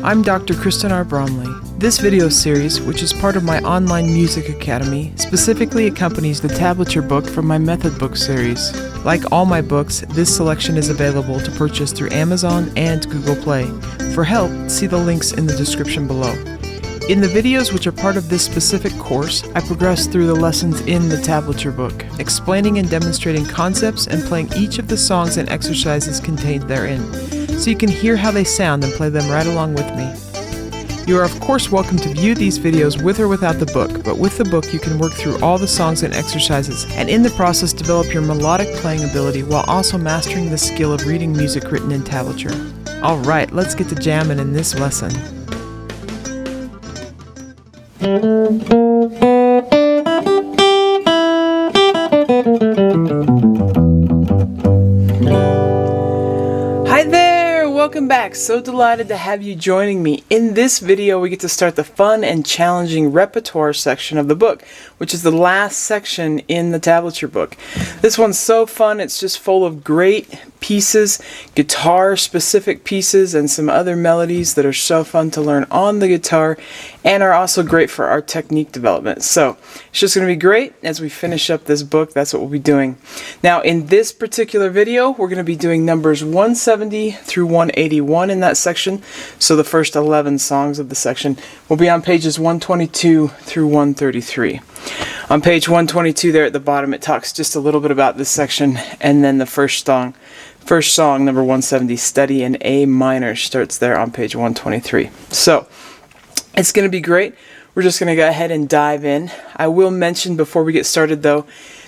I'm Dr. Kristen R. Bromley. This video series, which is part of my online music academy, specifically accompanies the Tablature Book from my Method Book series. Like all my books, this selection is available to purchase through Amazon and Google Play. For help, see the links in the description below. In the videos which are part of this specific course, I progress through the lessons in the Tablature Book, explaining and demonstrating concepts and playing each of the songs and exercises contained therein, so you can hear how they sound and play them right along with me. You are of course welcome to view these videos with or without the book, but with the book you can work through all the songs and exercises, and in the process develop your melodic playing ability while also mastering the skill of reading music written in tablature. Alright, let's get to jamming in this lesson. Hi there! Welcome back. So delighted to have you joining me. In this video we get to start the fun and challenging repertoire section of the book, which is the last section in the Tablature Book. This one's so fun. It's just full of great pieces, guitar specific pieces, and some other melodies that are so fun to learn on the guitar and are also great for our technique development. So it's just going to be great as we finish up this book. That's what we'll be doing. Now in this particular video we're going to be doing numbers 170 through 181 in that section. So the first 11 songs of the section will be on pages 122 through 133. On page 122 there at the bottom it talks just a little bit about this section, and then the first song, number 170, Study in A minor, starts there on page 123. So it's going to be great. We're just going to go ahead and dive in. I will mention before we get started though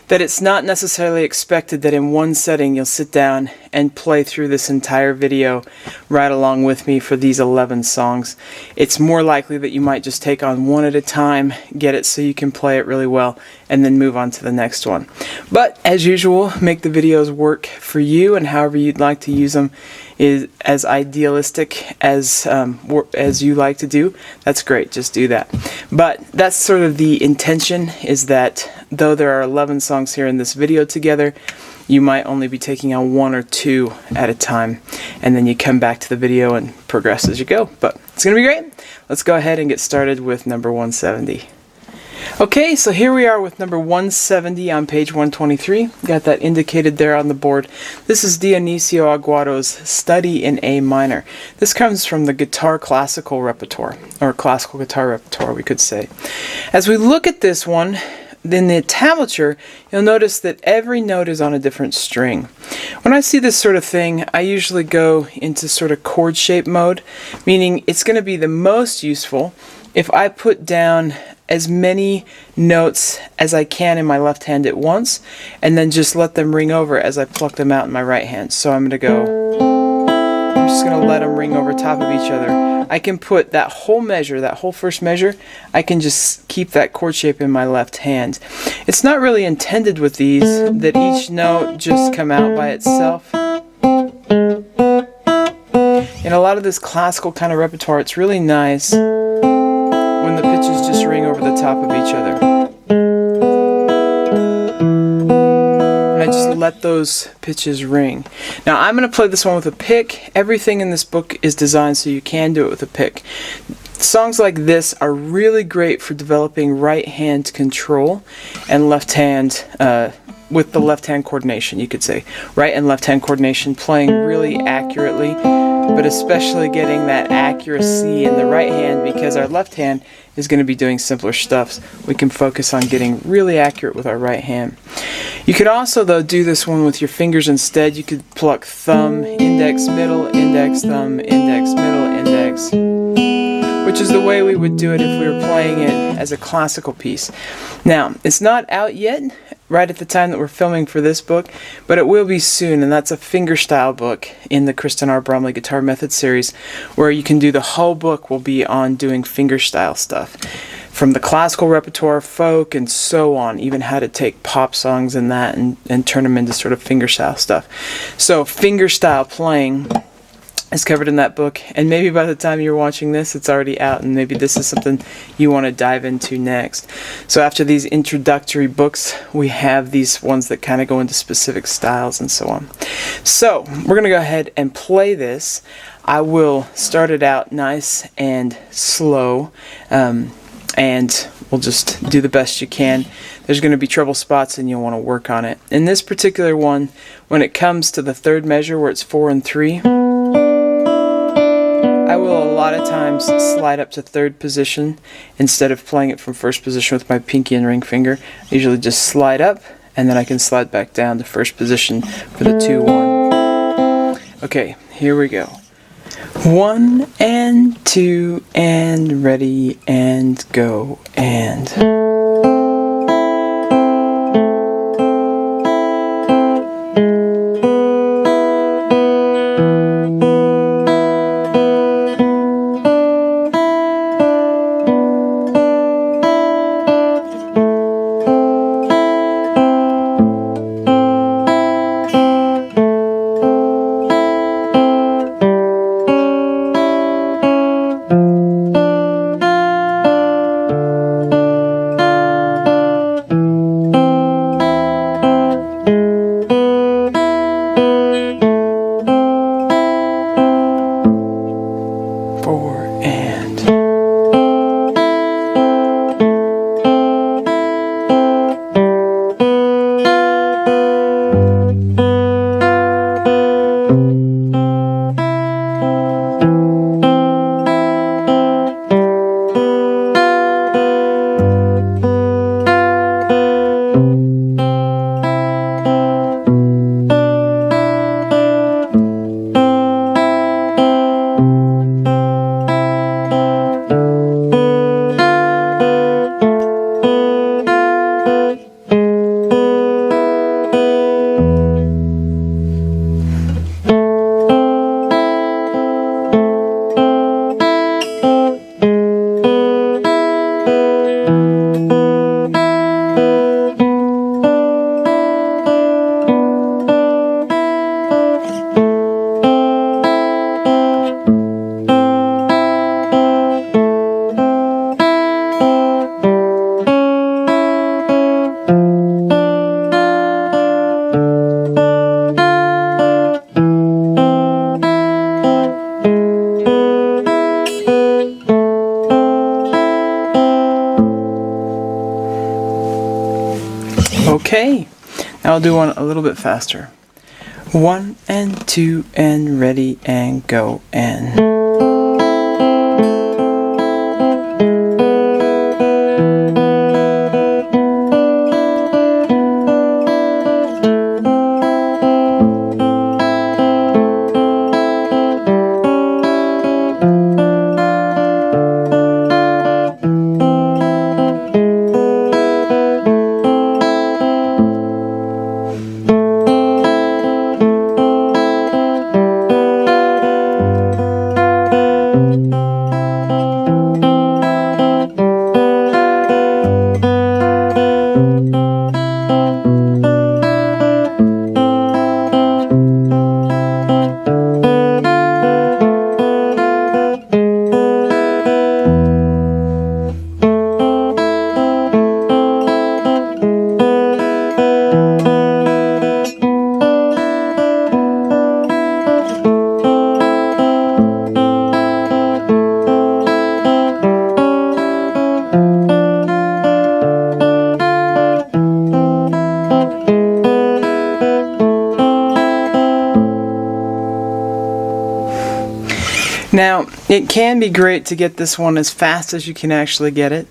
that it's not necessarily expected that in one setting you'll sit down and play through this entire video right along with me for these 11 songs. It's more likely that you might just take on one at a time, get it so you can play it really well, and then move on to the next one. But as usual, make the videos work for you, and however you'd like to use them is as idealistic as you like to do. That's great, just do that. But that's sort of the intention, is that though there are 11 songs here in this video together, you might only be taking on one or two at a time, and then you come back to the video and progress as you go. But it's going to be great. Let's go ahead and get started with number 170. Okay, so here we are with number 170 on page 123. Got that indicated there on the board. This is Dionisio Aguado's Study in A minor. This comes from the guitar classical repertoire, or classical guitar repertoire we could say. As we look at this one, in the tablature, you'll notice that every note is on a different string. When I see this sort of thing, I usually go into sort of chord shape mode, meaning it's going to be the most useful if I put down as many notes as I can in my left hand at once, and then just let them ring over as I pluck them out in my right hand. So I'm just going to let them ring over top of each other. I can put that whole measure, that whole first measure, I can just keep that chord shape in my left hand. It's not really intended with these that each note just come out by itself. In a lot of this classical kind of repertoire, it's really nice when the pitches just ring over the top of each other. I just let those pitches ring. Now I'm going to play this one with a pick. Everything in this book is designed so you can do it with a pick. Songs like this are really great for developing right hand control and left hand, with the left hand coordination, you could say. Right and left hand coordination, playing really accurately, but especially getting that accuracy in the right hand, because our left hand is going to be doing simpler stuff. We can focus on getting really accurate with our right hand. You could also though do this one with your fingers instead. You could pluck thumb, index, middle, index, thumb, index, middle, index, which is the way we would do it if we were playing it as a classical piece. Now, it's not out yet, right at the time that we're filming for this book, but it will be soon, and that's a fingerstyle book in the Kristen R. Bromley Guitar Method Series, where you can do the whole book will be on doing fingerstyle stuff. From the classical repertoire, folk, and so on, even how to take pop songs and that and turn them into sort of fingerstyle stuff. So fingerstyle playing is covered in that book, and maybe by the time you're watching this it's already out, and maybe this is something you want to dive into next. So after these introductory books we have these ones that kind of go into specific styles and so on. So we're going to go ahead and play this. I will start it out nice and slow, and we'll just do the best you can. There's going to be treble spots and you'll want to work on it. In this particular one, when it comes to the third measure where it's 4 and 3, I will a lot of times slide up to third position instead of playing it from first position with my pinky and ring finger. I usually just slide up and then I can slide back down to first position for the 2-1. Okay, here we go. 1 and 2 and ready and go and. Okay, now I'll do one a little bit faster. 1 and 2 and ready and go and. Now, it can be great to get this one as fast as you can actually get it.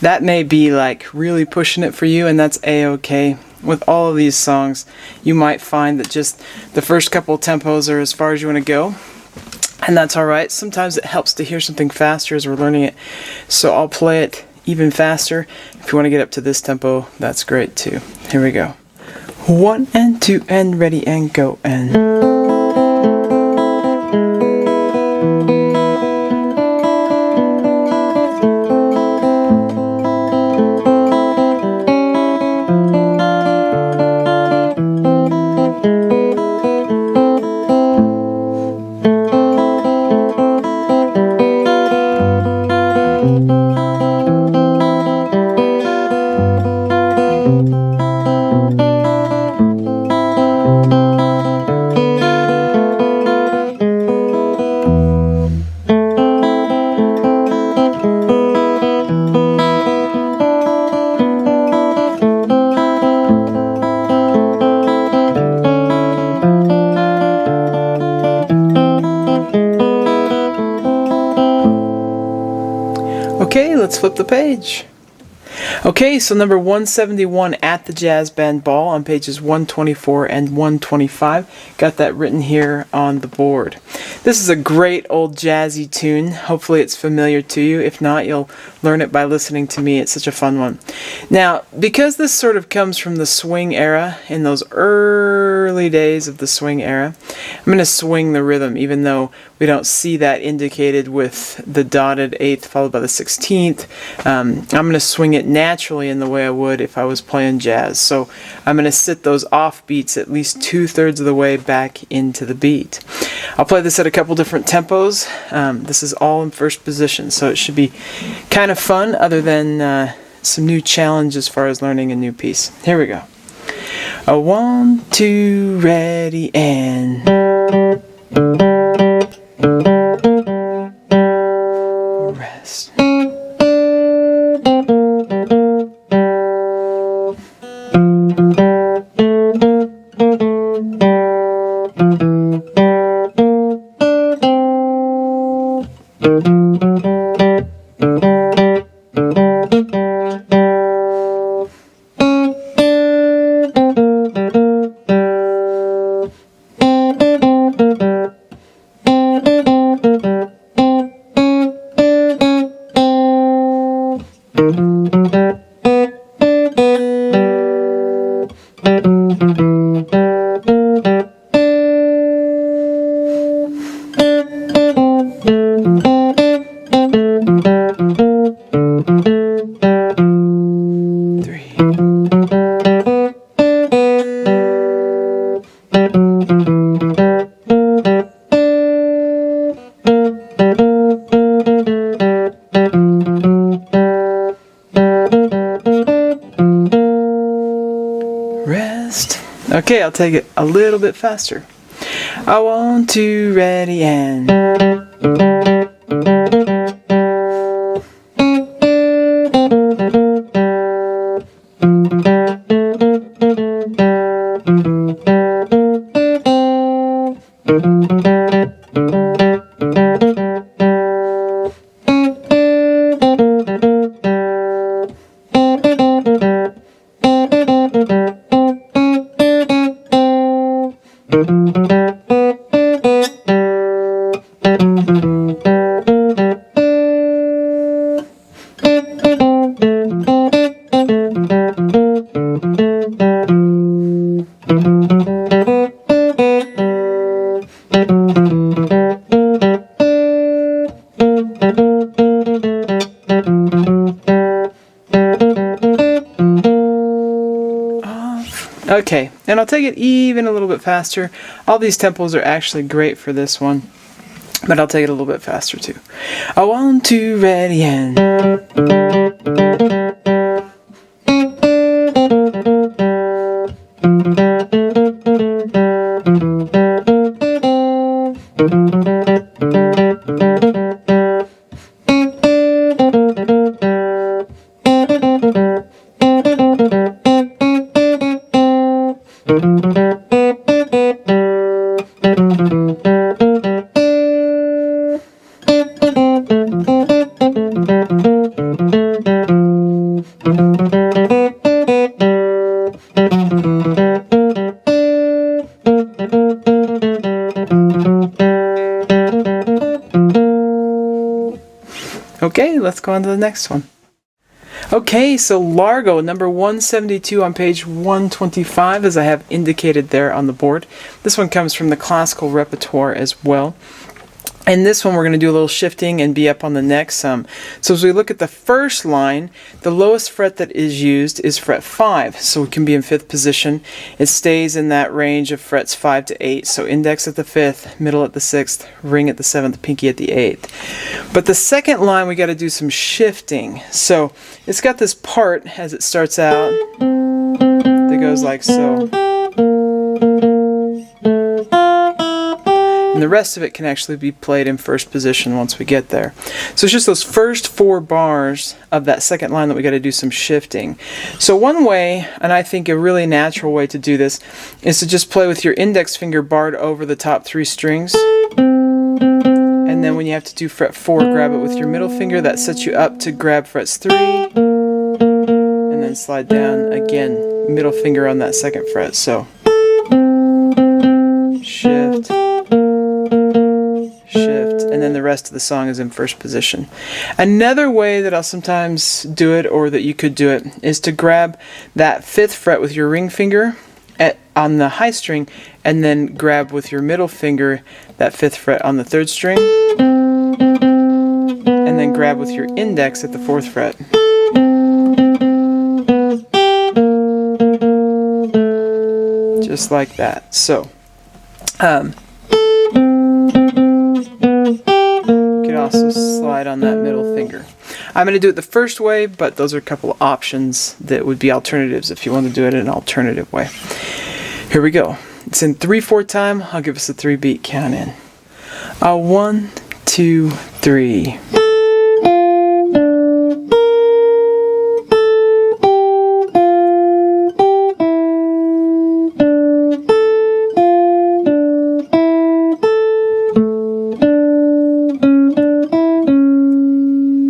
That may be like really pushing it for you, and that's a-okay. With all of these songs, you might find that just the first couple tempos are as far as you want to go, and that's alright. Sometimes it helps to hear something faster as we're learning it, so I'll play it even faster. If you want to get up to this tempo, that's great too. Here we go. 1 and 2 and ready and go and. Okay, let's flip the page. Okay, so number 171, At the Jazz Band Ball, on pages 124 and 125. Got that written here on the board. This is a great old jazzy tune. Hopefully it's familiar to you. If not, you'll learn it by listening to me. It's such a fun one. Now, because this sort of comes from the swing era, in those early days of the swing era, I'm going to swing the rhythm, even though we don't see that indicated with the dotted 8th followed by the 16th. I'm going to swing it naturally in the way I would if I was playing jazz. So I'm going to sit those off beats at least 2/3 of the way back into the beat. I'll play this at a couple different tempos. This is all in first position, so it should be kind of fun, other than some new challenge as far as learning a new piece. Here we go. A 1, 2, ready, and rest. Rest. Okay, I'll take it a little bit faster. I want to, ready, and okay, and I'll take it even a little bit faster. All these tempos are actually great for this one, but I'll take it a little bit faster too. I want to, ready, and okay, let's go on to the next one. Okay, so Largo, number 172 on page 125, as I have indicated there on the board. This one comes from the classical repertoire as well. And this one we're going to do a little shifting and be up on the next some. So as we look at the first line, the lowest fret that is used is fret 5. So it can be in 5th position. It stays in that range of frets 5 to 8. So index at the 5th, middle at the 6th, ring at the 7th, pinky at the 8th. But the second line we got to do some shifting. So it's got this part as it starts out that goes like so. And the rest of it can actually be played in first position once we get there. So it's just those first 4 bars of that second line that we got to do some shifting. So one way, and I think a really natural way to do this, is to just play with your index finger barred over the top 3 strings, and and then when you have to do fret 4, grab it with your middle finger. That sets you up to grab frets 3, and then slide down again, middle finger on that 2nd fret. So shift, shift, and then the rest of the song is in first position. Another way that I'll sometimes do it, or that you could do it, is to grab that 5th fret with your ring finger on the high string, and then grab with your middle finger that 5th fret on the 3rd string, and then grab with your index at the 4th fret. Just like that. So, you could also slide on that middle finger. I'm going to do it the first way, but those are a couple of options that would be alternatives if you want to do it in an alternative way. Here we go. It's in 3/4 time. I'll give us a 3-beat count in. 1, 2, 3.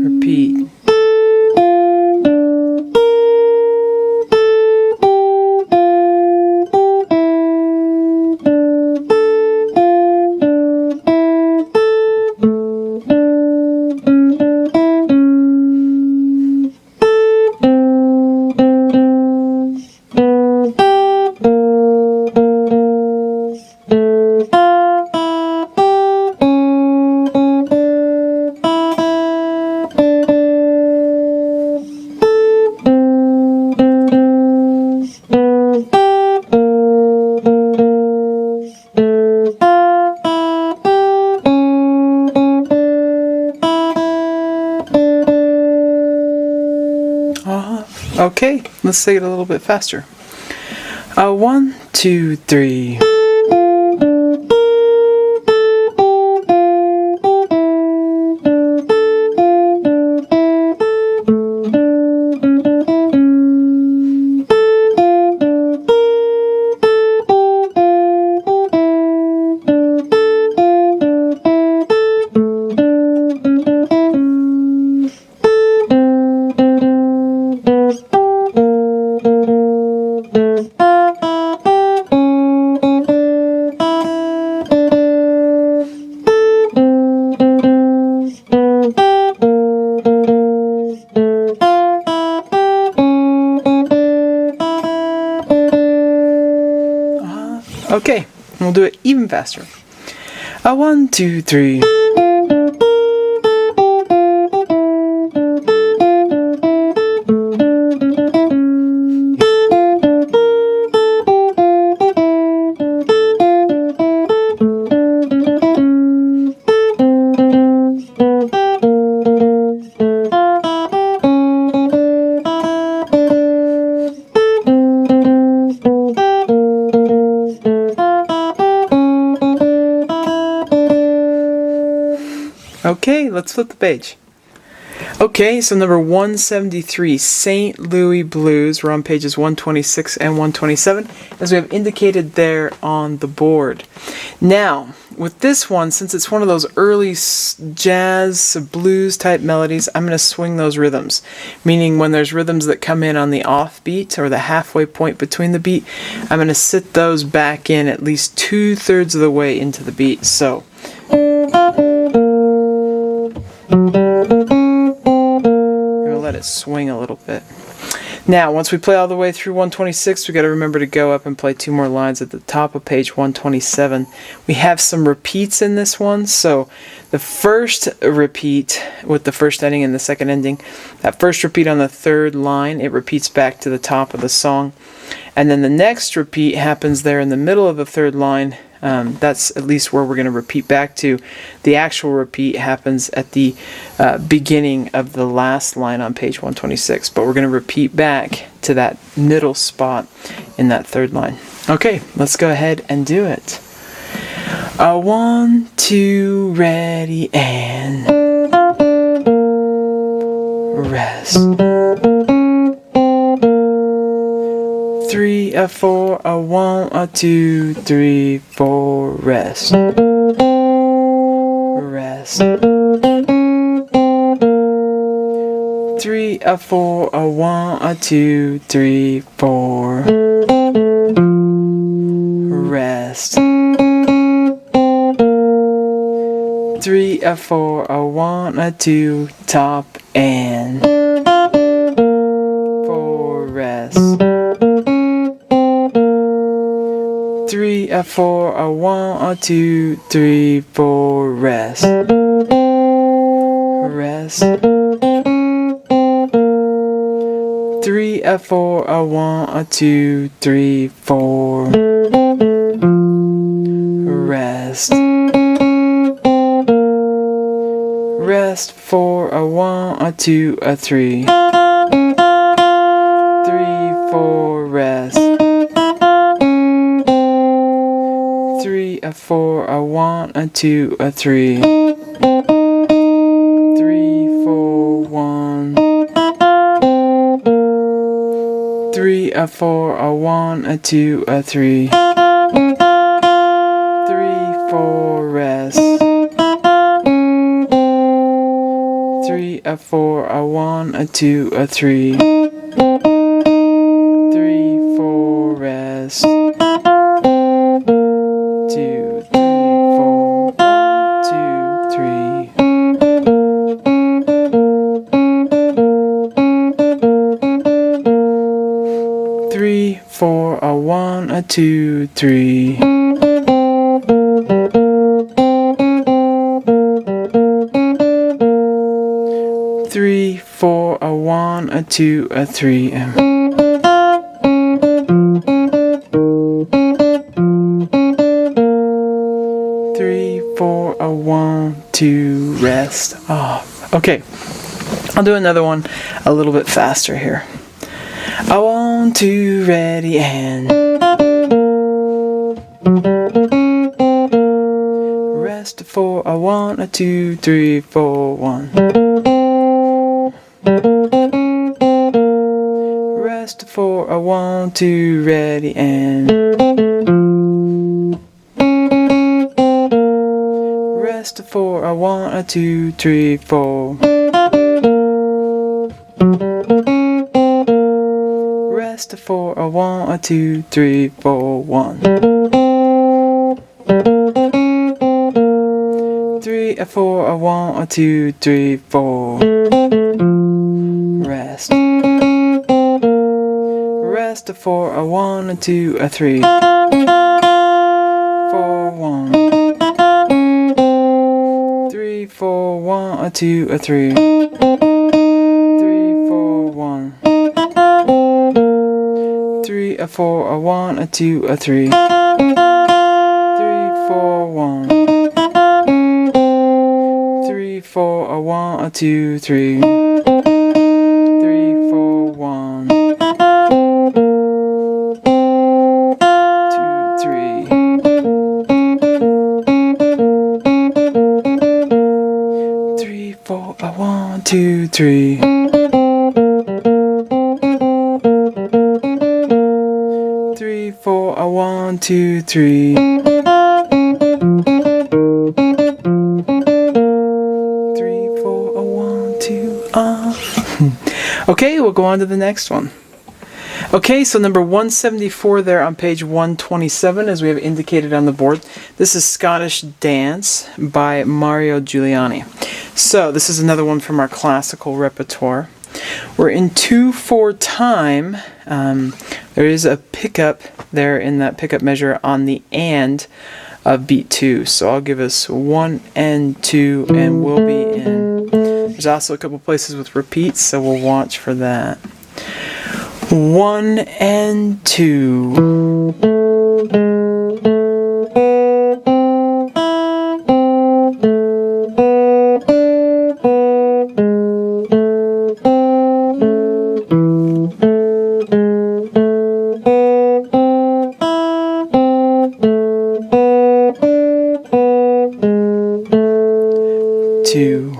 Repeat. Okay, let's say it a little bit faster. 1, 2, 3. Okay, we'll do it even faster. 1, 2, 3. Okay, let's flip the page. Okay, so number 173, St. Louis Blues. We're on pages 126 and 127, as we have indicated there on the board. Now, with this one, since it's one of those early jazz, blues type melodies, I'm going to swing those rhythms. Meaning when there's rhythms that come in on the offbeat, or the halfway point between the beat, I'm going to sit those back in at least 2/3 of the way into the beat. So, let it swing a little bit. Now, once we play all the way through 126, we got to remember to go up and play 2 more lines at the top of page 127. We have some repeats in this one, so the first repeat with the first ending and the second ending, that first repeat on the 3rd line, it repeats back to the top of the song, and then the next repeat happens there in the middle of the 3rd line. That's at least where we're going to repeat back to. The actual repeat happens at the beginning of the last line on page 126, but we're going to repeat back to that middle spot in that 3rd line. Okay, let's go ahead and do it. 1, 2, ready, and rest. 3, 4, 1, 2, 3, 4, rest. Rest. rest. 3, a 4, a 1, a 2, 3, 4, rest. 3, a 4, a 1, a 2, top and 4, rest. 3, a 4, a 1, a 2, 3, 4, rest. Rest. 3, a 4, a 1, a 2, 3, 4, rest. Rest. 4, a 1, a 2, a 3, 3, 4, rest. 3, a 4, a 1, a 2, a 3, 3, 4, 1. 3, a 4, a 1, a 2, a 3, 3, 4, rest. 3, a 4, a 1, a 2, a 3, 3, 4, rest. 2, 3, 4, 1, 2, 3. 3, 4, a 1, a 2, 3. 3, 4, a 1, a 2, a 3. 3, 4, a 1, 2, rest. Oh, okay. I'll do another one a little bit faster here. I want to, ready, and rest. 4, a 1, a 2, 3, 4, 1. Rest. 4, a 1, 2, ready, and rest. 4, a 1, a 2, 3, 4. Rest. 4, a 1, a 2, 3, 4, 1. 3, a 4, a 1, a 2, 3, 4. Rest. Rest. 4, a 1, a 2, a 3, 4, 1. 3, 4, 1, a 2, a 3, 3, 4, 1. 3, a 4, a 1, a 2, a 3, 3, 4, 1. 3, 4, a 1, a 2, 3, 3, 4, 1. 2, 3. 3, 4, a 1, 2, 3. 3, 4, a 1, 2, 3. 3, 4, a 1, 2. Okay, we'll go on to the next one. Okay, so number 174 there on page 127, as we have indicated on the board. This is Scottish Dance by Mario Giuliani. So this is another one from our classical repertoire. We're in 2/4 time. There is a pickup there in that pickup measure on the and of beat 2. So I'll give us 1 and 2, and we'll be in. There's also a couple places with repeats, so we'll watch for that. 1 and 2. 2. 3,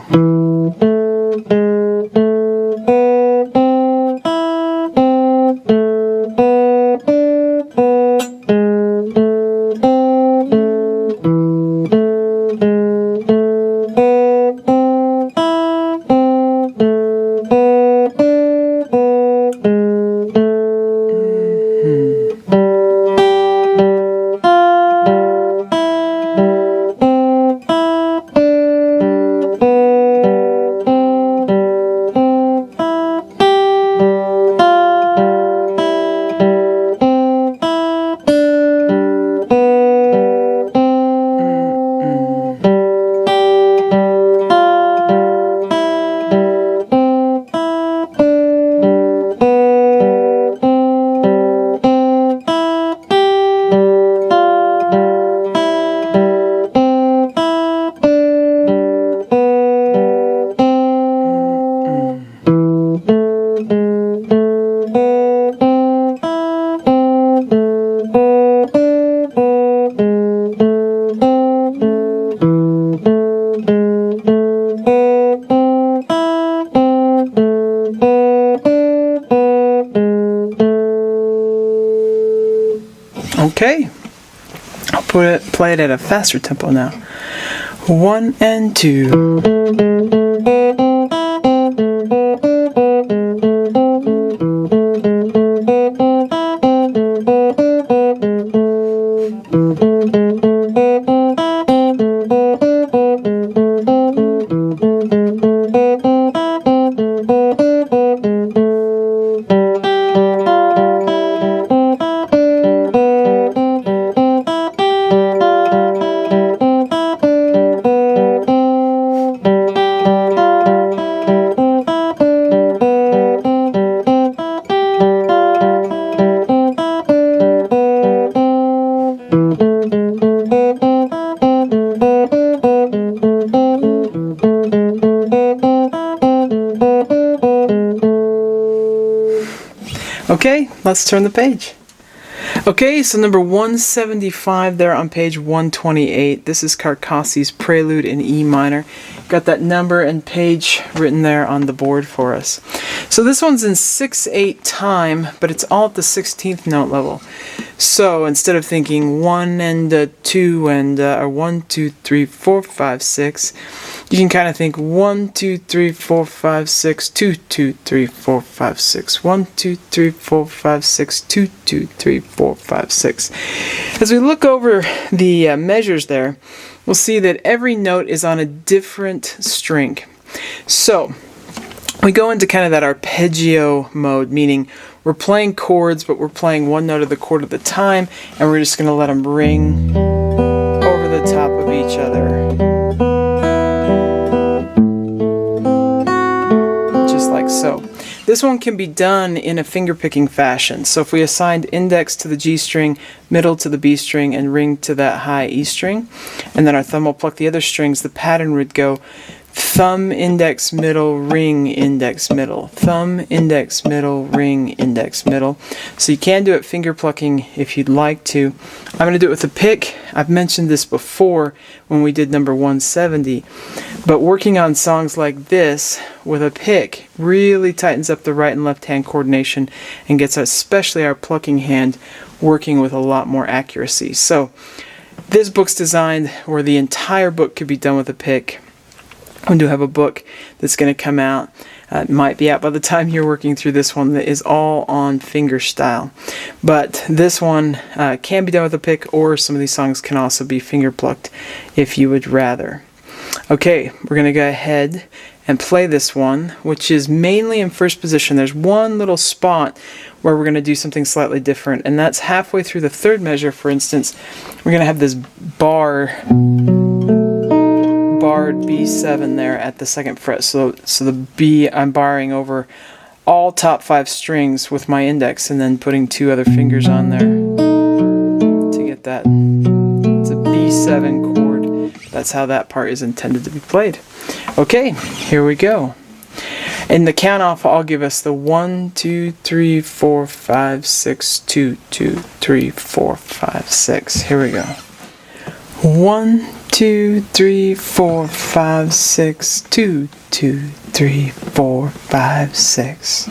play it at a faster tempo now. 1 and 2. Okay, let's turn the page. Okay, so number 175 there on page 128. This is Carcassi's Prelude in E minor. Got that number and page written there on the board for us. So this one's in 6/8 time, but it's all at the 16th note level. So instead of thinking 1 and 2 and or 1, 2, 3, 4, 5, 6, you can kind of think 1, 2, 3, 4, 5, 6, 2, 2, 3, 4, 5, 6, 1, 2, 3, 4, 5, 6, 2, 2, 3, 4, 5, 6. As we look over the measures there, we'll see that every note is on a different string. So we go into kind of that arpeggio mode, meaning we're playing chords, but we're playing one note of the chord at a time, and we're just going to let them ring over the top of each other. Just like so. This one can be done in a finger-picking fashion. So if we assigned index to the G string, middle to the B string, and ring to that high E string, and then our thumb will pluck the other strings, the pattern would go thumb, index, middle, ring, index, middle. Thumb, index, middle, ring, index, middle. So you can do it finger plucking if you'd like to. I'm going to do it with a pick. I've mentioned this before when we did number 170. But working on songs like this with a pick really tightens up the right and left hand coordination and gets especially our plucking hand working with a lot more accuracy. So this book's designed where the entire book could be done with a pick. We do have a book that's going to come out. It might be out by the time you're working through this one that is all on finger style. But this one can be done with a pick, or some of these songs can also be finger plucked if you would rather. Okay, we're going to go ahead and play this one, which is mainly in first position. There's one little spot where we're going to do something slightly different, and that's halfway through the third measure. For instance, we're going to have this barred B7 there at the second fret. So the B, I'm barring over all top 5 strings with my index and then putting 2 other fingers on there to get that. It's a B7 chord. That's how that part is intended to be played. Okay, here we go. In the count off, I'll give us the 1, 2, 3, 4, 5, 6, 2, 2, 3, 4, 5, 6. Here we go. 1, 2, 3, 4, 5, 6, 2, 2, 3, 4, 5, 6.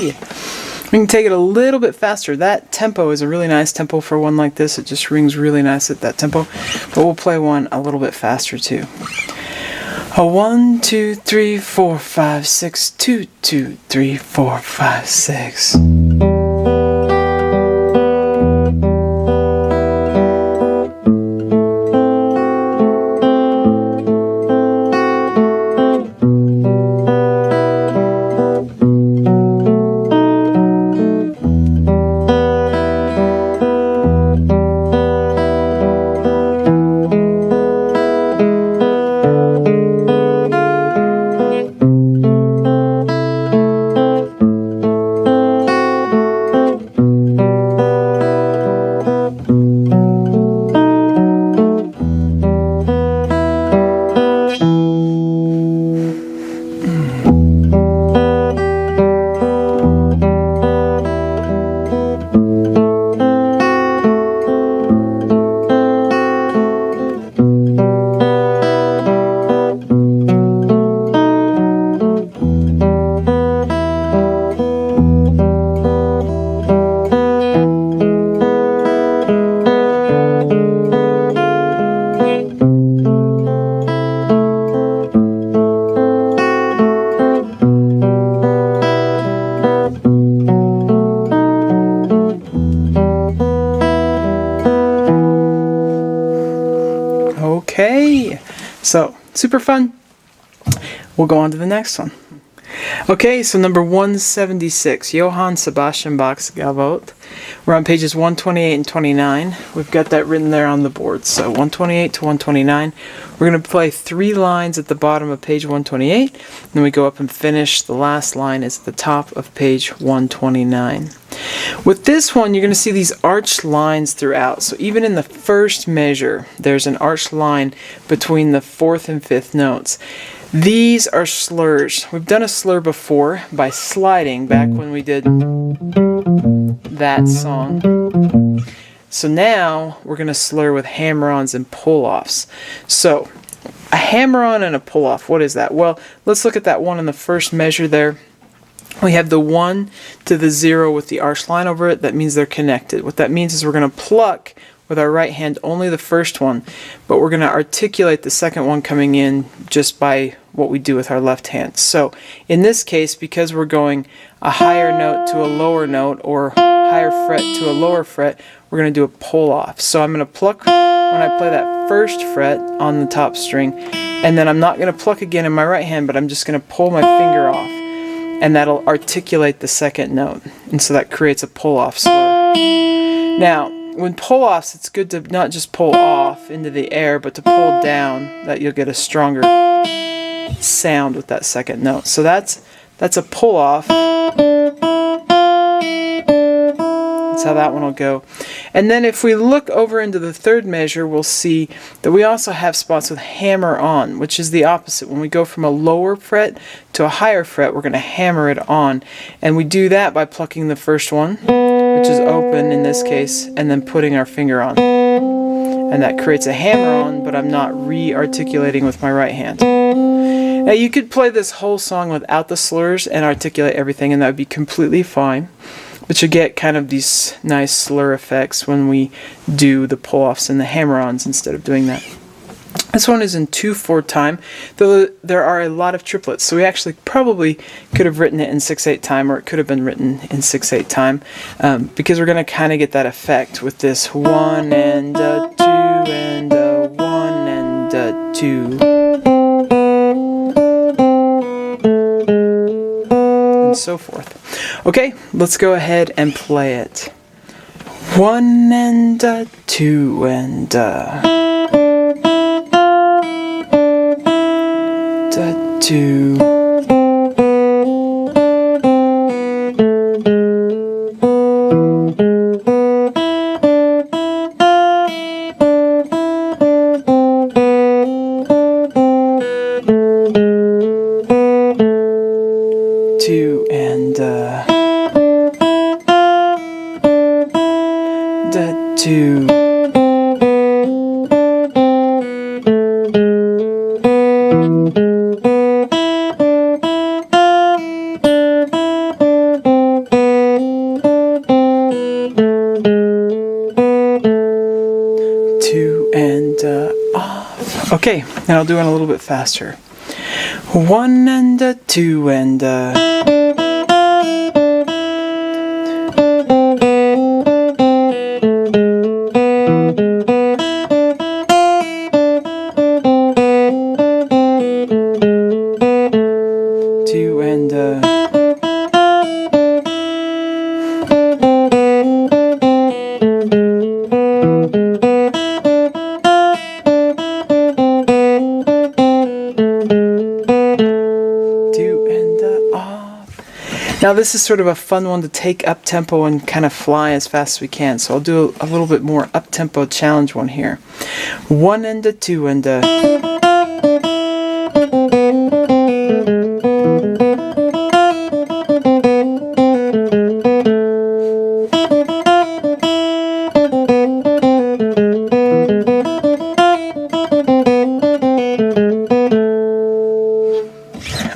We can take it a little bit faster. That tempo is a really nice tempo for one like this. It just rings really nice at that tempo. But we'll play one a little bit faster too. A 1, 2, 3, 4, 5, 6, 2, 2, 3, 4, 5, 6. Okay, so super fun. We'll go on to the next one. Okay, so number 176, Johann Sebastian Bach's Gavotte. We're on pages 128 and 29. We've got that written there on the board. So 128 to 129. We're going to play 3 lines at the bottom of page 128. Then we go up and finish. The last line is at the top of page 129. With this one, you're going to see these arched lines throughout. So even in the first measure, there's an arched line between the 4th and 5th notes. These are slurs. We've done a slur before by sliding back when we did that song. So now we're going to slur with hammer-ons and pull-offs. So a hammer-on and a pull-off, what is that? Well, let's look at that one in the first measure there. We have the 1 to the 0 with the arched line over it. That means they're connected. What that means is we're going to pluck with our right hand only the first one, but we're going to articulate the second one coming in just by what we do with our left hand. So in this case, because we're going a higher note to a lower note or higher fret to a lower fret, we're going to do a pull off. So I'm going to pluck when I play that first fret on the top string, and then I'm not going to pluck again in my right hand, but I'm just going to pull my finger off, and that'll articulate the second note, and so that creates a pull off slur. Now when pull offs, it's good to not just pull off into the air, but to pull down, that you'll get a stronger sound with that second note. So that's a pull off. That's how that one will go. And then if we look over into the third measure, we'll see that we also have spots with hammer on, which is the opposite. When we go from a lower fret to a higher fret, we're going to hammer it on. And we do that by plucking the first one, which is open in this case, and then putting our finger on. And that creates a hammer on, but I'm not re-articulating with my right hand. Now you could play this whole song without the slurs and articulate everything, and that would be completely fine. But you get kind of these nice slur effects when we do the pull-offs and the hammer-ons instead of doing that. This one is in 2/4 time, though there are a lot of triplets, so we actually probably could have written it in 6/8 time, or it could have been written in 6/8 time, because we're going to kind of get that effect with this 1 and a 2 and a 1 and a 2. And so forth. Okay, let's go ahead and play it. 1 and a 2 and a 2. Two. Okay, and I'll do it a little bit faster. 1 and a 2 and a. 2 and a. Now this is sort of a fun one to take up tempo and kind of fly as fast as we can. So I'll do a little bit more up tempo challenge one here. 1 and a 2 and a.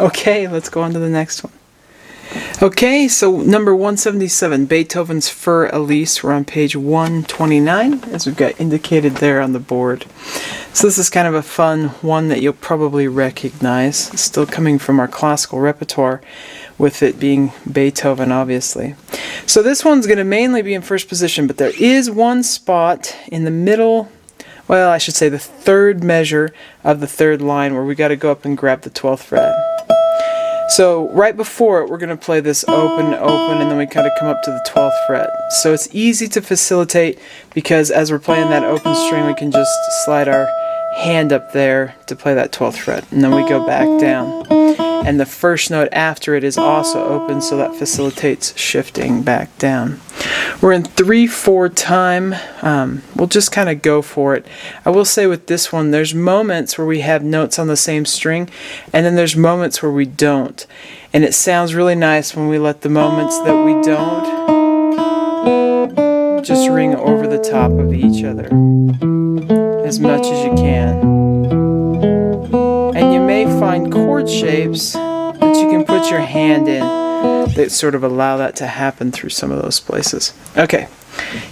Okay, let's go on to the next one. Okay, so number 177, Beethoven's Für Elise. We're on page 129, as we've got indicated there on the board. So this is kind of a fun one that you'll probably recognize. Still coming from our classical repertoire, with it being Beethoven, obviously. So this one's going to mainly be in first position, but there is one spot in the middle, well, I should say the third measure of the third line, where we got to go up and grab the 12th fret. So right before it, we're going to play this open, open, and then we kind of come up to the 12th fret. So it's easy to facilitate because as we're playing that open string, we can just slide our hand up there to play that 12th fret, and then we go back down. And the first note after it is also open, so that facilitates shifting back down. We're in 3/4 time. We'll just kind of go for it. I will say with this one, there's moments where we have notes on the same string, and then there's moments where we don't. And it sounds really nice when we let the moments that we don't just ring over the top of each other as much as you can. And you may find chord shapes that you can put your hand in that sort of allow that to happen through some of those places. Okay,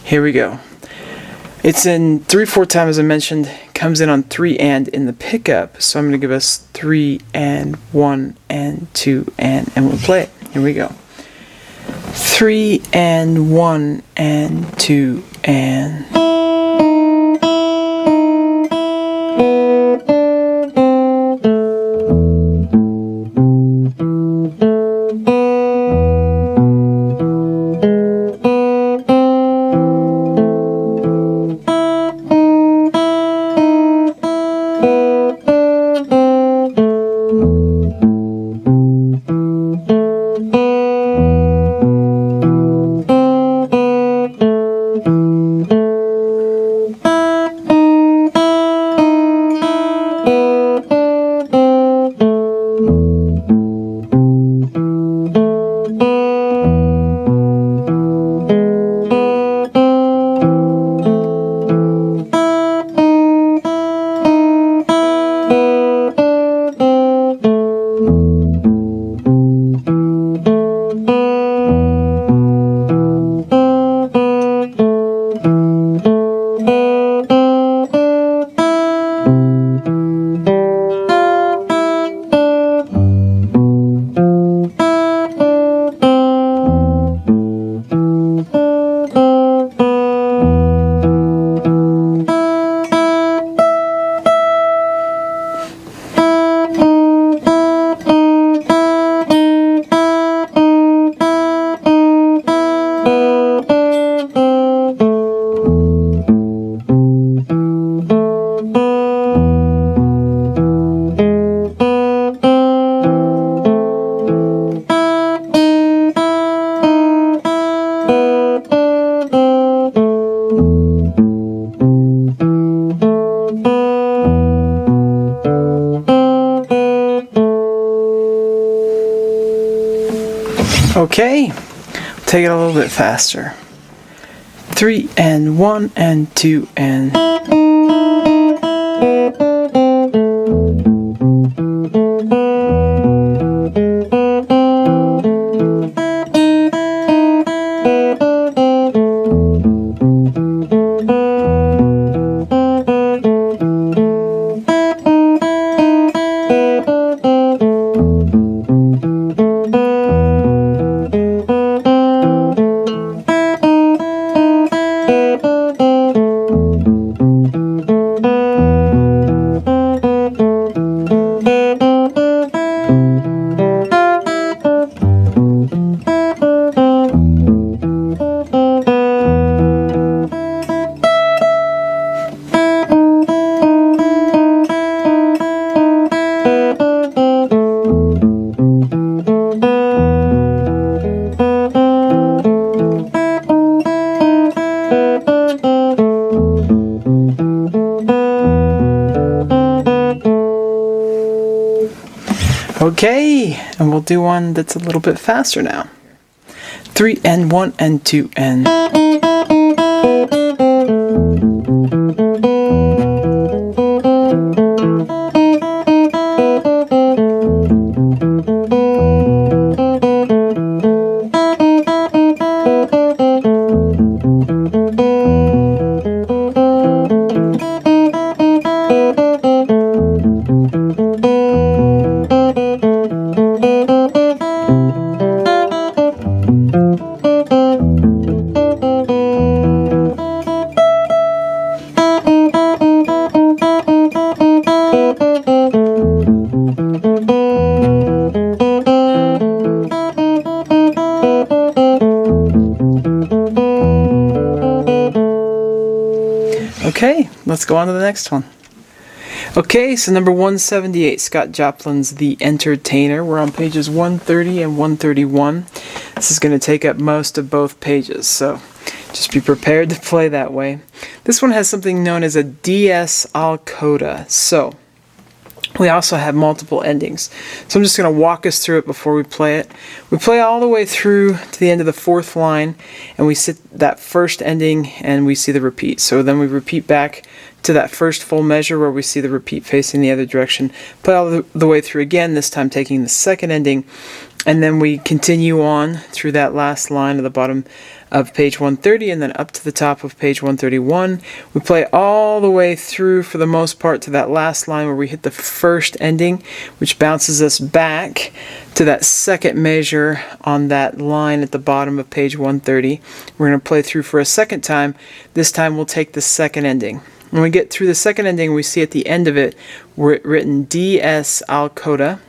here we go. It's in 3/4 time, as I mentioned, comes in on 3 and in the pickup. So I'm going to give us 3 and 1 and 2 and we'll play it. Here we go. 3 and 1 and 2 and. Okay, take it a little bit faster. 3 and 1 and 2 and. Okay, and we'll do one that's a little bit faster now. 3 and 1 and 2 and... Okay, let's go on to the next one. Okay, so number 178, Scott Joplin's The Entertainer. We're on pages 130 and 131. This is going to take up most of both pages, so just be prepared to play that way. This one has something known as a DS al coda, so we also have multiple endings. So I'm just going to walk us through it before we play it. We play all the way through to the end of the fourth line, and we sit that first ending and we see the repeat. So then we repeat back to that first full measure where we see the repeat facing the other direction. Play all the way through again, this time taking the second ending, and then we continue on through that last line at the bottom of page 130 and then up to the top of page 131. We play all the way through for the most part to that last line where we hit the first ending, which bounces us back to that second measure on that line at the bottom of page 130. We're going to play through for a second time. This time we'll take the second ending. When we get through the second ending, we see at the end of it written DS al coda,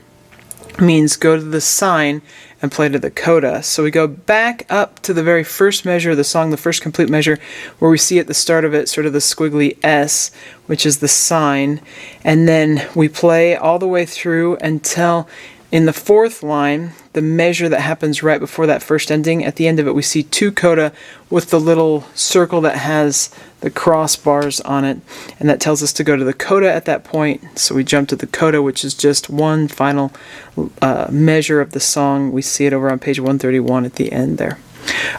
means go to the sign and play to the coda. So we go back up to the very first measure of the song, the first complete measure, where we see at the start of it sort of the squiggly S, which is the sign, and then we play all the way through until in the fourth line, the measure that happens right before that first ending, at the end of it we see two coda with the little circle that has the crossbars on it, and that tells us to go to the coda at that point. So we jump to the coda, which is just one final measure of the song. We see it over on page 131 at the end there.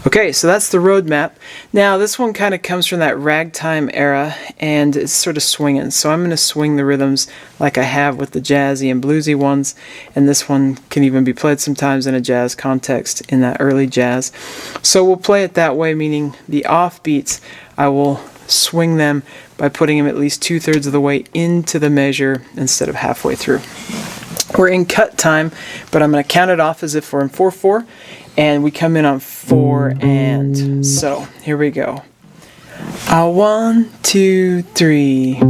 Okay, so that's the roadmap. Now this one kind of comes from that ragtime era, and it's sort of swinging. So I'm going to swing the rhythms like I have with the jazzy and bluesy ones, and this one can even be played sometimes in a jazz context in that early jazz. So we'll play it that way, meaning the offbeats, I will swing them by putting them at least 2/3 of the way into the measure instead of halfway through. We're in cut time, but I'm going to count it off as if we're in 4/4, and we come in on 4 and. So here we go. 1, 2, 3.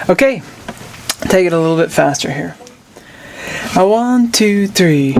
Okay, take it a little bit faster here. 1, 2, 3.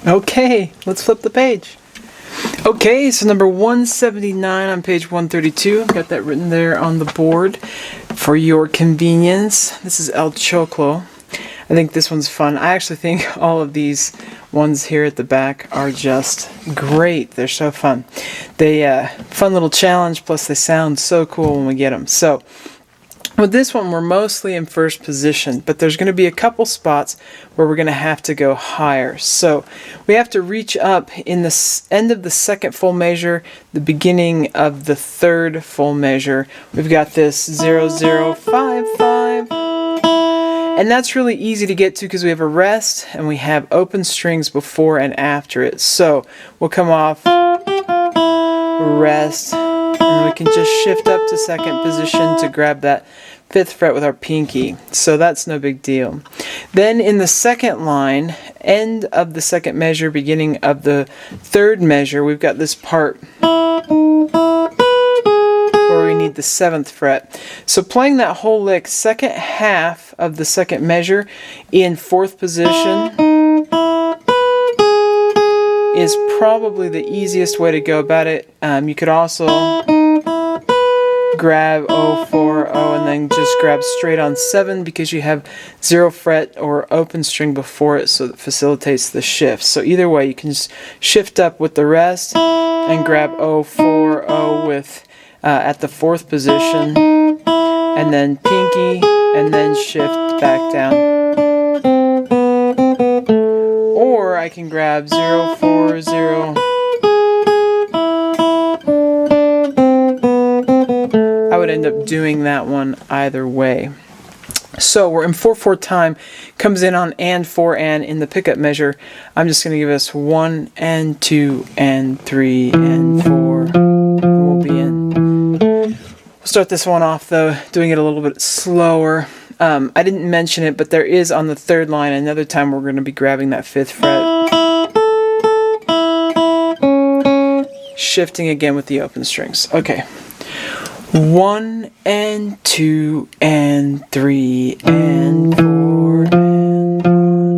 Okay, let's flip the page. Okay, so number 179 on page 132. Got that written there on the board for your convenience. This is El Choclo. I think this one's fun. I actually think all of these ones here at the back are just great. They're so fun. They fun little challenge, plus they sound so cool when we get them. So with this one, we're mostly in first position, but there's going to be a couple spots where we're going to have to go higher. So we have to reach up in the end of the second full measure, the beginning of the third full measure. We've got this 0, 0, 5, 5. And that's really easy to get to because we have a rest and we have open strings before and after it. So we'll come off, rest, and we can just shift up to second position to grab that 5th fret with our pinky. So that's no big deal. Then in the second line, end of the second measure, beginning of the third measure, we've got this part where we need the 7th fret. So playing that whole lick, second half of the second measure in 4th position is probably the easiest way to go about it. You could also grab 0, 4, 0, and then just grab straight on 7 because you have 0 fret or open string before it, so it facilitates the shift. So either way, you can just shift up with the rest and grab 0, 4, 0 with at the 4th position, and then pinky, and then shift back down. Or I can grab 0, 4, 0. I would end up doing that one either way. So we're in 4/4 time, comes in on and 4 and in the pickup measure. I'm just going to give us 1 and 2 and 3 and 4. And we'll be in. We'll start this one off though, doing it a little bit slower. I didn't mention it, but there is on the 3rd line another time we're going to be grabbing that 5th fret. Shifting again with the open strings. Okay. 1 and 2 and 3 and 4 and 1.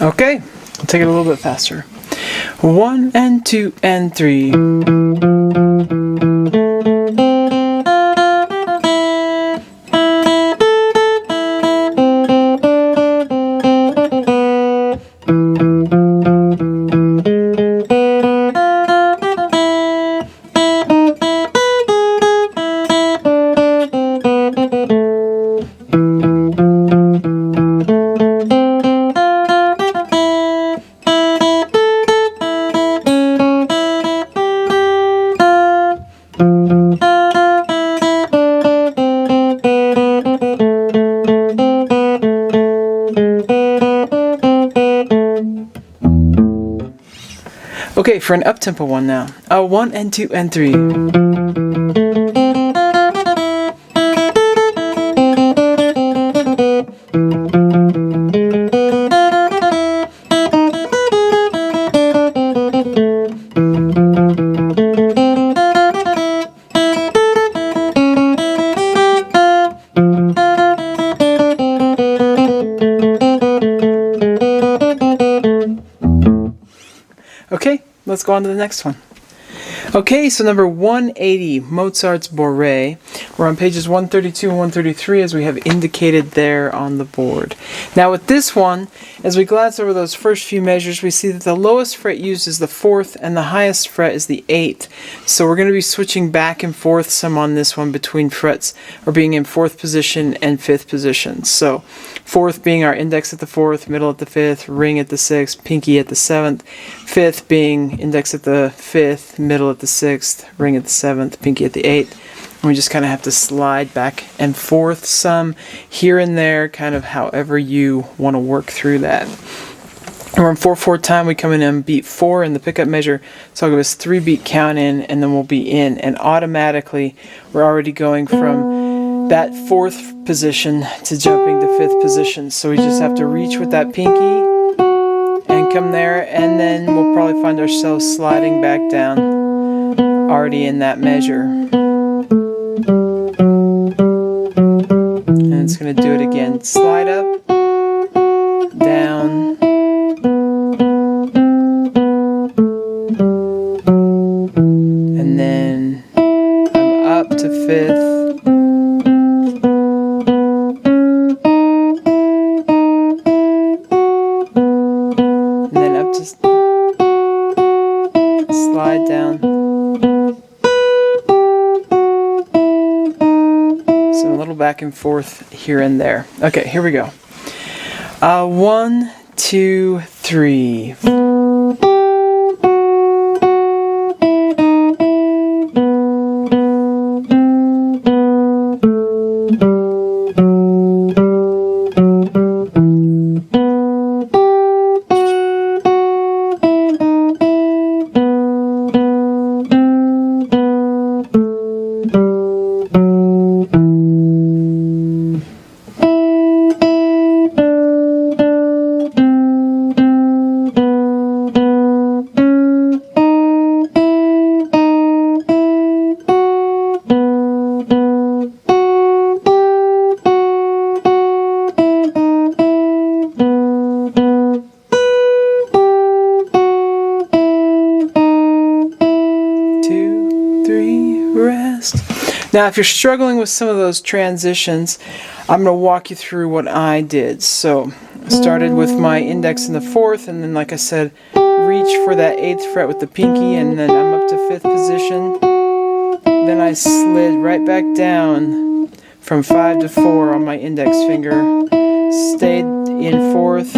Okay, I'll take it a little bit faster. 1 and 2 and 3. Okay, for an up-tempo one now. 1 and 2 and 3. Okay, let's go on to the next one. Okay, so number 180, Mozart's Bourrée. We're on pages 132 and 133 as we have indicated there on the board. Now with this one, as we glance over those first few measures, we see that the lowest fret used is the 4th and the highest fret is the 8th. So we're going to be switching back and forth some on this one between frets, or being in 4th position and 5th position. So 4th being our index at the 4th, middle at the 5th, ring at the 6th, pinky at the 7th. 5th being index at the 5th, middle at the 6th, ring at the 7th, pinky at the 8th. And we just kind of have to slide back and forth some here and there, kind of however you want to work through that. We're in 4/4 time. We come in on beat 4 in the pickup measure, so I'll give us 3 beat count in, and then we'll be in. And automatically, we're already going from that 4th position to jumping to 5th position. So we just have to reach with that pinky and come there, and then we'll probably find ourselves sliding back down, already in that measure. And it's going to do it again. Slide up, down, and then I'm up to 5th. And then up to slide down. So a little back and forth here and there. Okay, here we go. 1, 2, 3. Now, if you're struggling with some of those transitions, I'm going to walk you through what I did. So, I started with my index in the 4th, and then, like I said, reach for that 8th fret with the pinky, and then I'm up to 5th position. Then I slid right back down from 5 to 4 on my index finger, stayed in 4th,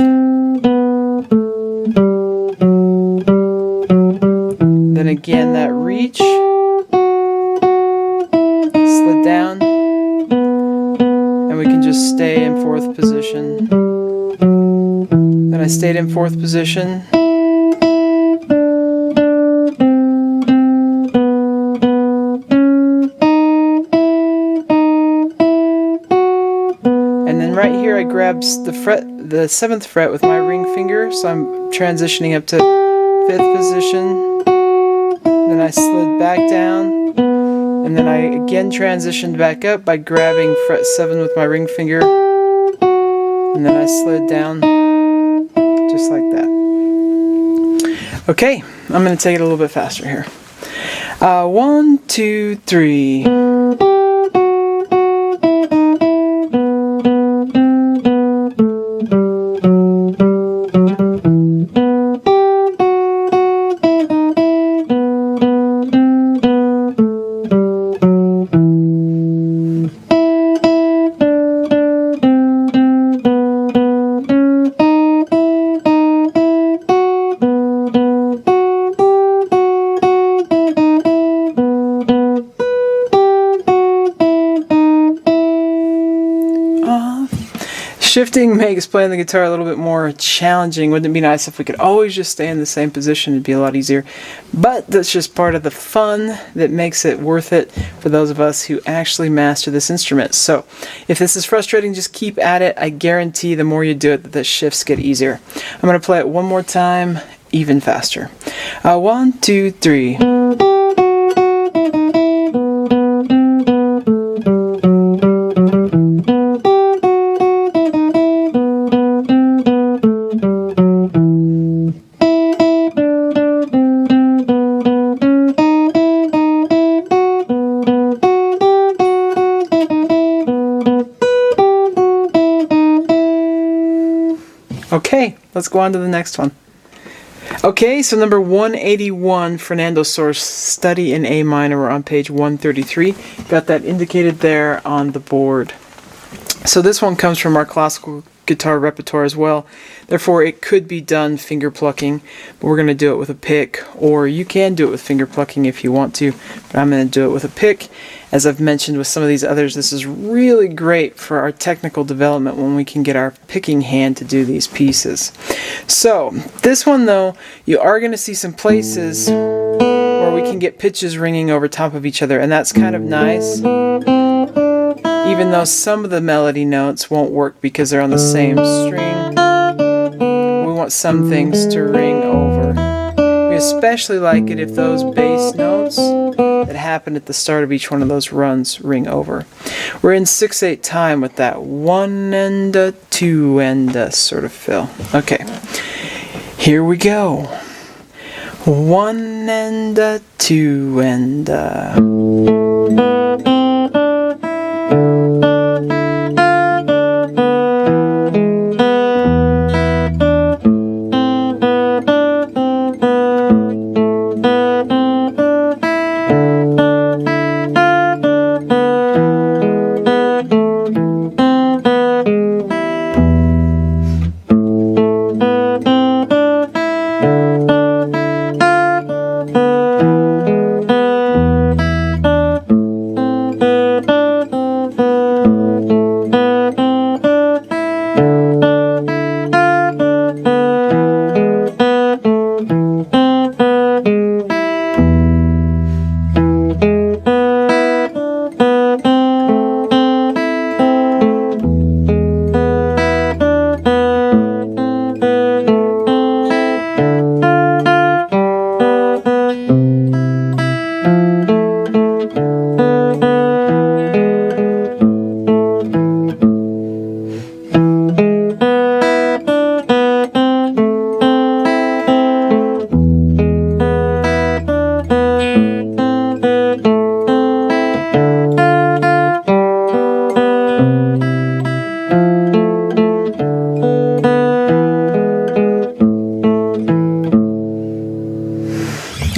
then again that reach, slid down, and we can just stay in 4th position. Then I stayed in 4th position. Right here I grabbed the 7th fret with my ring finger, so I'm transitioning up to 5th position. Then I slid back down, and then I again transitioned back up by grabbing fret 7 with my ring finger, and then I slid down just like that. Okay, I'm going to take it a little bit faster here. 1, 2, 3. Shifting makes playing the guitar a little bit more challenging. Wouldn't it be nice if we could always just stay in the same position? It'd be a lot easier. But that's just part of the fun that makes it worth it for those of us who actually master this instrument. So if this is frustrating, just keep at it. I guarantee the more you do it, the shifts get easier. I'm going to play it one more time, even faster. 1, 2, 3. Okay, let's go on to the next one. Okay, so number 181, Fernando Source, Study in A minor. We're on page 133. Got that indicated there on the board. So this one comes from our classical guitar repertoire as well. Therefore, it could be done finger plucking, but we're going to do it with a pick, or you can do it with finger plucking if you want to, but I'm going to do it with a pick. As I've mentioned with some of these others, this is really great for our technical development when we can get our picking hand to do these pieces. So, this one though, you are going to see some places where we can get pitches ringing over top of each other, and that's kind of nice. Even though some of the melody notes won't work because they're on the same string, we want some things to ring over. We especially like it if those bass notes that happen at the start of each one of those runs ring over. We're in 6/8 time with that 1 and a 2 and a sort of fill. Okay, here we go. 1 and a 2 and a.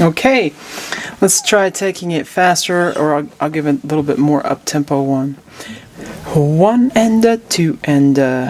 Okay, let's try taking it faster, or I'll give it a little bit more up-tempo one. 1 and a 2 and a.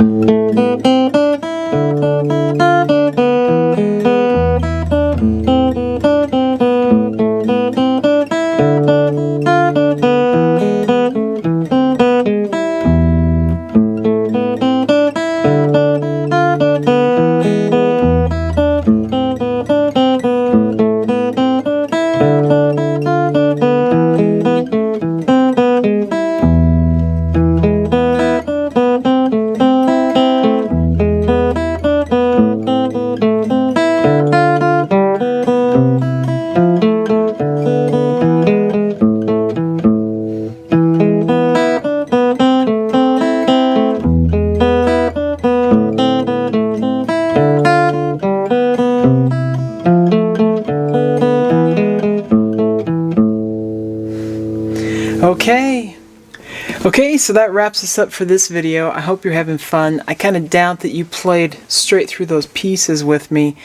Okay, so that wraps us up for this video. I hope you're having fun. I kind of doubt that you played straight through those pieces with me,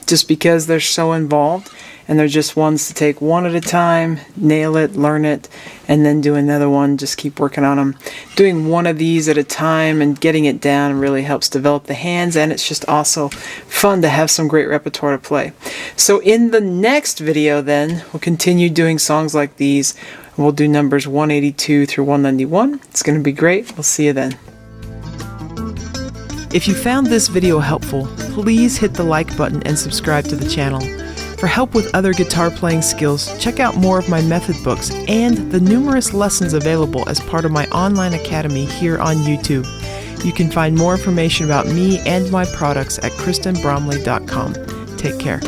just because they're so involved, and they're just ones to take one at a time, nail it, learn it, and then do another one. Just keep working on them. Doing one of these at a time and getting it down really helps develop the hands, and it's just also fun to have some great repertoire to play. So in the next video then, we'll continue doing songs like these. We'll do numbers 182 through 191. It's going to be great. We'll see you then. If you found this video helpful, please hit the like button and subscribe to the channel. For help with other guitar playing skills, check out more of my method books and the numerous lessons available as part of my online academy here on YouTube. You can find more information about me and my products at kristenbromley.com. Take care.